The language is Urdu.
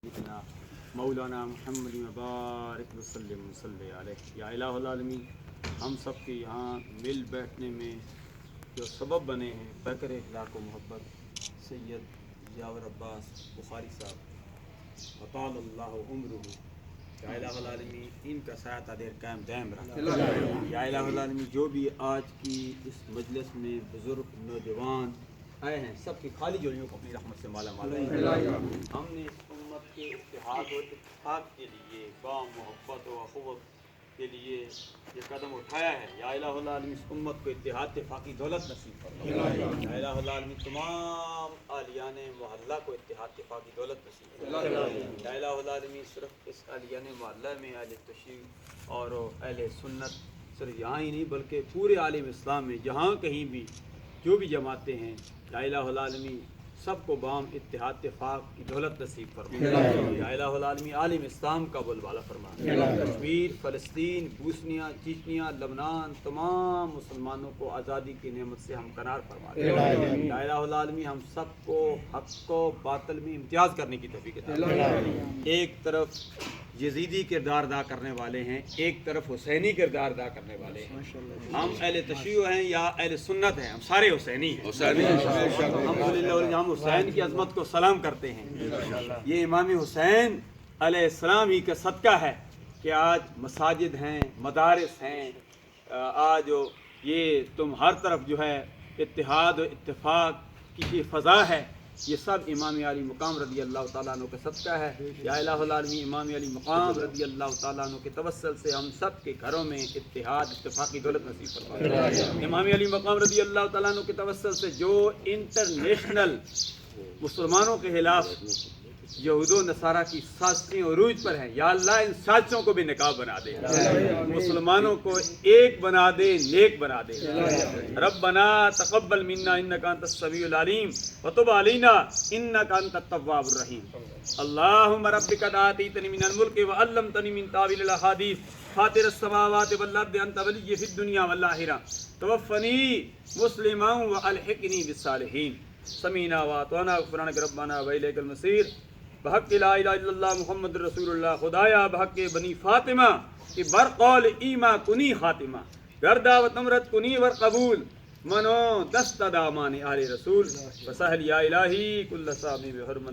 سیدنا مولانا محمد مبارک وسلم صلی علیہ یا الہ العالمین، ہم سب کے یہاں مل بیٹھنے میں جو سبب بنے ہیں بکر اخلاق و محبت سید یاور عباس بخاری صاحب وطال اللہ عمرہ، یا الہ العالمین ان کا سایہ تا دیر قائم دائم رکھا۔ یا الہ العالمین جو بھی آج کی اس مجلس میں بزرگ نوجوان آئے ہیں سب کی خالی جوڑیوں کو اپنی رحمت سے مالا مالا ہے۔ ہم نے اس امت کے اتحاد و اتفاق کے لیے با محبت و اخوت کے لیے یہ قدم اٹھایا ہے۔ یا الہ العالمین اس امت کو اتحاد اتفاقی دولت نصیب فرما۔ یا الہ العالمین تمام اہلیان محلہ کو اتحاد اتفاقی دولت نصیب فرما۔ یا الہ العالمین صرف اس اہلیان محلہ میں اہل تشیع اور اہل سنت صرف یہاں ہی نہیں بلکہ پورے عالم اسلام میں جہاں کہیں بھی جو بھی جماعتیں ہیں، یا الہ العالمین سب کو بام اتحاد اتفاق کی دولت نصیب فرما۔ یا الہ العالمین عالم اسلام کا بولبالا فرما۔ کشمیر، فلسطین، بوسنیا، چیچنیا، لبنان، تمام مسلمانوں کو آزادی کی نعمت سے ہمکنار فرما۔ یا الہ العالمین ہم سب کو حق و باطل میں امتیاز کرنے کی توفیق عطا فرما۔ ایک طرف یزیدی کردار ادا کرنے والے ہیں، ایک طرف حسینی کردار ادا کرنے والے ہیں۔ ہم اہل تشیع ہیں یا اہل سنت ہیں، ہم سارے حسینی ہیں۔ الحمدللہ ہم حسین کی عظمت کو سلام کرتے ہیں۔ یہ امام حسین علیہ السلام ہی کا صدقہ ہے کہ آج مساجد ہیں، مدارس ہیں، آج یہ تم ہر طرف جو ہے اتحاد و اتفاق کی فضا ہے، یہ سب امام علی مقام رضی اللہ تعالیٰ عنہ کا صدقہ ہے۔ یا الہ العالمین امام علی مقام رضی اللہ تعالیٰ عنہ کے توسل سے ہم سب کے گھروں میں اتحاد اتفاقی دولت نصیب فرمائے۔ امام علی مقام رضی اللہ تعالیٰ عنہ کے توسل سے جو انٹرنیشنل مسلمانوں کے خلاف یہود و نصارہ کی سازشیں عروج پر ہیں، یا اللہ ان سازشوں کو بھی نقاب بنا دے، مسلمانوں کو ایک بنا دے، نیک بنا دے۔ ربنا تقبل منا انک انت السمیع العلیم وتب علینا انک انت التواب الرحیم۔ اللہم ربک آتیتنی من الملک وعلمتنی من تاویل الاحادیث فاطر السماوات والارض انت ولی فی الدنیا والآخرہ توفنی مسلما والحقنی بالصالحین۔ سمیعنا واطعنا غفرانک ربنا والیک المصیر۔ بحق لا الہ الا اللہ محمد رسول اللہ، خدایا بحق بنی فاطمہ کہ برقول ایما کنی خاتمہ، گردہ و تمرت کنی ور قبول منو دست دامان آل رسول، فسہل یا الہی کل صاحبی بحرمت